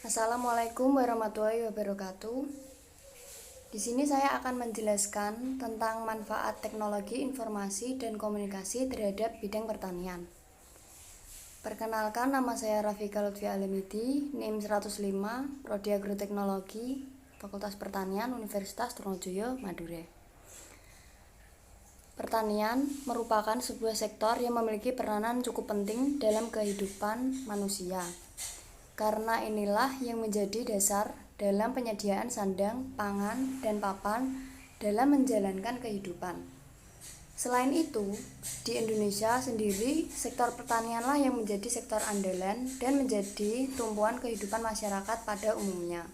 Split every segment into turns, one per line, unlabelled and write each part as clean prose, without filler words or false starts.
Assalamualaikum warahmatullahi wabarakatuh. Di sini saya akan menjelaskan tentang manfaat teknologi informasi dan komunikasi terhadap bidang pertanian. Perkenalkan, nama saya Rafika Lutfi Alamidi, NIM 105, Prodi Agroteknologi, Fakultas Pertanian, Universitas Trunojoyo, Madura. Pertanian merupakan sebuah sektor yang memiliki peranan cukup penting dalam kehidupan manusia. Karena inilah yang menjadi dasar dalam penyediaan sandang, pangan, dan papan dalam menjalankan kehidupan. Selain itu, di Indonesia sendiri, sektor pertanianlah yang menjadi sektor andalan dan menjadi tumpuan kehidupan masyarakat pada umumnya.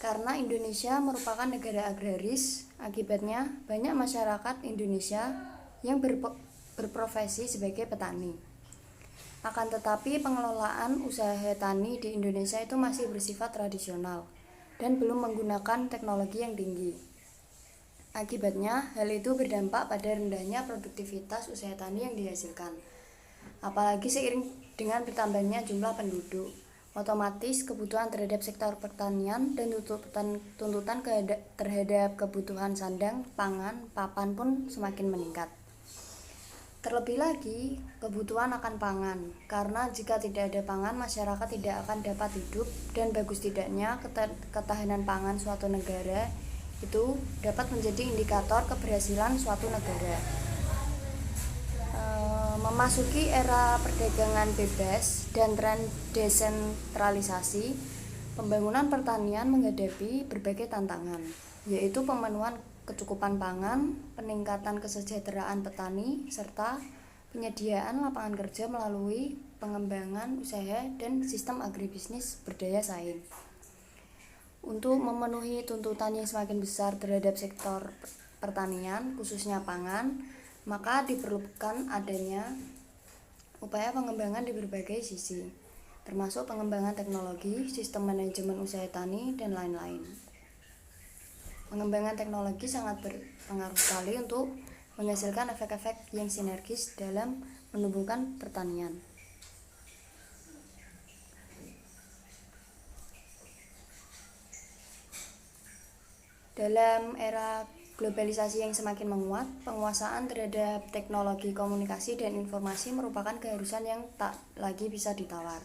Karena Indonesia merupakan negara agraris, akibatnya banyak masyarakat Indonesia yang berprofesi sebagai petani. Akan tetapi pengelolaan usaha tani di Indonesia itu masih bersifat tradisional dan belum menggunakan teknologi yang tinggi. Akibatnya, hal itu berdampak pada rendahnya produktivitas usaha tani yang dihasilkan. Apalagi seiring dengan bertambahnya jumlah penduduk, otomatis kebutuhan terhadap sektor pertanian dan tuntutan terhadap kebutuhan sandang, pangan, papan pun semakin meningkat. Terlebih lagi, kebutuhan akan pangan, karena jika tidak ada pangan, masyarakat tidak akan dapat hidup, dan bagus tidaknya ketahanan pangan suatu negara itu dapat menjadi indikator keberhasilan suatu negara. Memasuki era perdagangan bebas dan tren desentralisasi, pembangunan pertanian menghadapi berbagai tantangan, yaitu pemenuhan kecukupan pangan, peningkatan kesejahteraan petani, serta penyediaan lapangan kerja melalui pengembangan usaha dan sistem agribisnis berdaya saing. Untuk memenuhi tuntutan yang semakin besar terhadap sektor pertanian, khususnya pangan, maka diperlukan adanya upaya pengembangan di berbagai sisi, termasuk pengembangan teknologi, sistem manajemen usaha tani, dan lain-lain. Pengembangan teknologi sangat berpengaruh sekali untuk menghasilkan efek-efek yang sinergis dalam menumbuhkan pertanian. Dalam era globalisasi yang semakin menguat, penguasaan terhadap teknologi komunikasi dan informasi merupakan keharusan yang tak lagi bisa ditawar.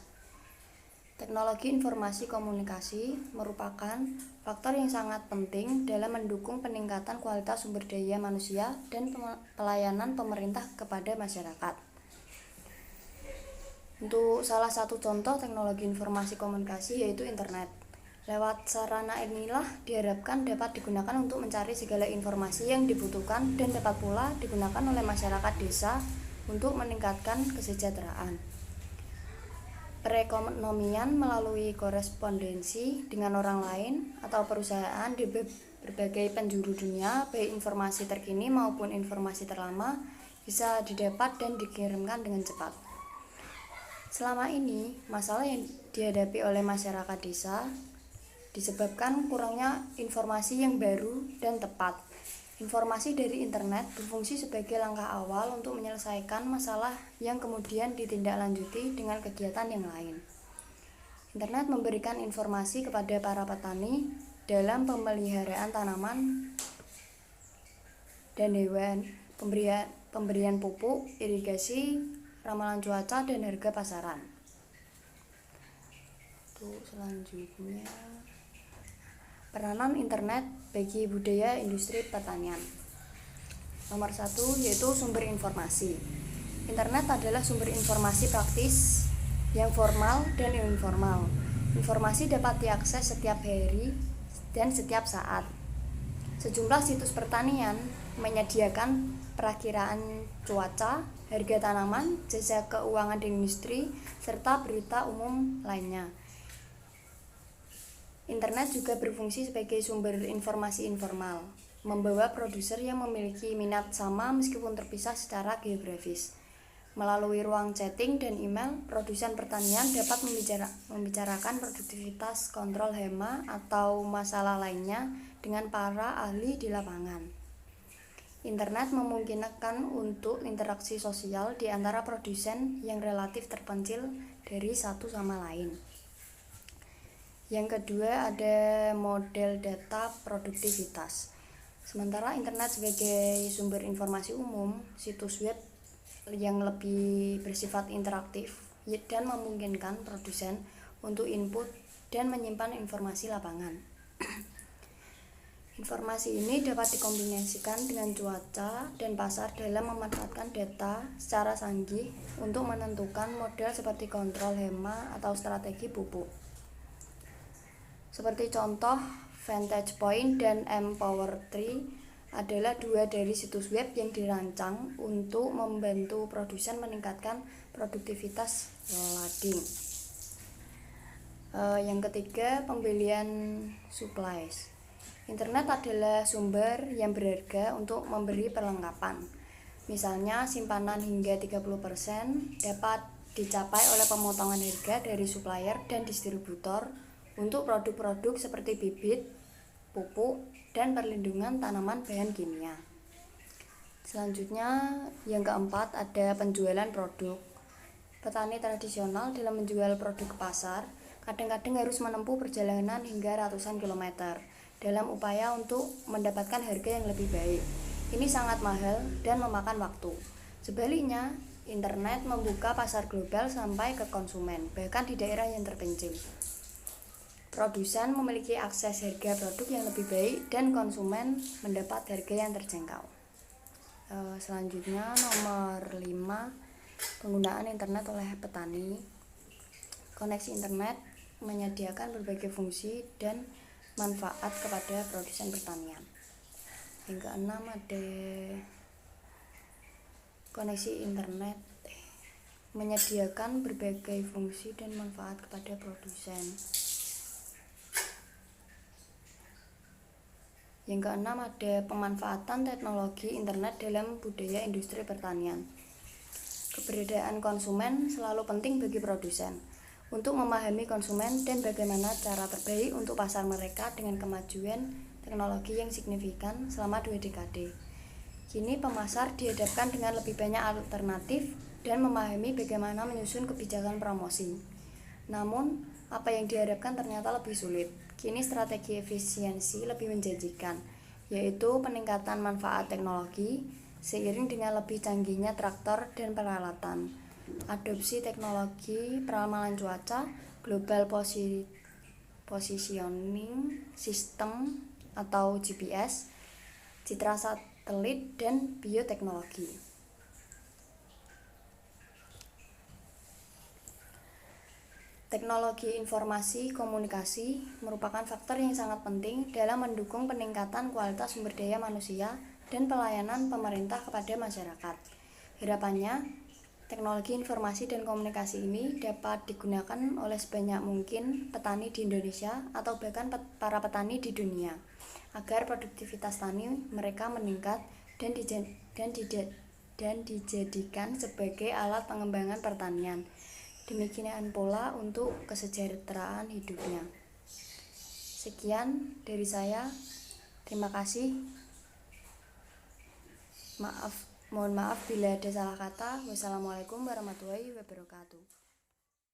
Teknologi informasi komunikasi merupakan faktor yang sangat penting dalam mendukung peningkatan kualitas sumber daya manusia dan pelayanan pemerintah kepada masyarakat. Untuk salah satu contoh teknologi informasi komunikasi yaitu internet. Lewat sarana inilah diharapkan dapat digunakan untuk mencari segala informasi yang dibutuhkan dan dapat pula digunakan oleh masyarakat desa untuk meningkatkan kesejahteraan. Perekonomian melalui korespondensi dengan orang lain atau perusahaan di berbagai penjuru dunia, baik informasi terkini maupun informasi terlama bisa didapat dan dikirimkan dengan cepat. Selama ini, masalah yang dihadapi oleh masyarakat desa disebabkan kurangnya informasi yang baru dan tepat. Informasi dari internet berfungsi sebagai langkah awal untuk menyelesaikan masalah yang kemudian ditindaklanjuti dengan kegiatan yang lain. Internet memberikan informasi kepada para petani dalam pemeliharaan tanaman dan hewan, pemberian pupuk, irigasi, ramalan cuaca, dan harga pasaran. Selanjutnya, peranan internet bagi budaya industri pertanian. Nomor 1 yaitu sumber informasi. Internet adalah sumber informasi praktis yang formal dan informal. Informasi dapat diakses setiap hari dan setiap saat. Sejumlah situs pertanian menyediakan perakiraan cuaca, harga tanaman, jasa keuangan di industri, serta berita umum lainnya. Internet juga berfungsi sebagai sumber informasi informal, membawa produser yang memiliki minat sama meskipun terpisah secara geografis. Melalui ruang chatting dan email, produsen pertanian dapat membicarakan produktivitas, kontrol hama, atau masalah lainnya dengan para ahli di lapangan. Internet memungkinkan untuk interaksi sosial di antara produsen yang relatif terpencil dari satu sama lain. Yang kedua ada model data produktivitas. Sementara internet sebagai sumber informasi umum, situs web yang lebih bersifat interaktif dan memungkinkan produsen untuk input dan menyimpan informasi lapangan. Informasi ini dapat dikombinasikan dengan cuaca dan pasar dalam memanfaatkan data secara canggih untuk menentukan model seperti kontrol hema atau strategi pupuk. Seperti contoh, Vantage Point dan Empower3 adalah dua dari situs web yang dirancang untuk membantu produsen meningkatkan produktivitas lading. Yang ketiga, pembelian supplies. Internet adalah sumber yang berharga untuk memberi perlengkapan. Misalnya, simpanan hingga 30% dapat dicapai oleh pemotongan harga dari supplier dan distributor untuk produk-produk seperti bibit, pupuk, dan perlindungan tanaman bahan kimia. Selanjutnya, yang keempat ada penjualan produk. Petani tradisional dalam menjual produk ke pasar kadang-kadang harus menempuh perjalanan hingga ratusan kilometer dalam upaya untuk mendapatkan harga yang lebih baik. Ini sangat mahal dan memakan waktu. Sebaliknya, internet membuka pasar global sampai ke konsumen, bahkan di daerah yang terpencil. Produsen memiliki akses harga produk yang lebih baik dan konsumen mendapat harga yang terjangkau. Selanjutnya nomor 5, penggunaan internet oleh petani. Koneksi internet menyediakan berbagai fungsi dan manfaat kepada produsen pertanian. Yang keenam ada koneksi internet menyediakan berbagai fungsi dan manfaat kepada produsen. Yang keenam ada pemanfaatan teknologi internet dalam budaya industri pertanian. Keberadaan konsumen selalu penting bagi produsen untuk memahami konsumen dan bagaimana cara terbaik untuk pasar mereka dengan kemajuan teknologi yang signifikan selama 2 dekade. Kini pemasar dihadapkan dengan lebih banyak alternatif dan memahami bagaimana menyusun kebijakan promosi. Namun, apa yang diharapkan ternyata lebih sulit. Kini strategi efisiensi lebih menjanjikan, yaitu peningkatan manfaat teknologi seiring dengan lebih canggihnya traktor dan peralatan. Adopsi teknologi peramalan cuaca, global positioning system atau GPS, citra satelit, dan bioteknologi. Teknologi informasi komunikasi merupakan faktor yang sangat penting dalam mendukung peningkatan kualitas sumber daya manusia dan pelayanan pemerintah kepada masyarakat. Harapannya, teknologi informasi dan komunikasi ini dapat digunakan oleh sebanyak mungkin petani di Indonesia atau bahkan para petani di dunia, agar produktivitas tani mereka meningkat dan dijadikan sebagai alat pengembangan pertanian. Demikian pula untuk kesejahteraan hidupnya. Sekian dari saya. Terima kasih. Mohon maaf bila ada salah kata. Wassalamualaikum warahmatullahi wabarakatuh.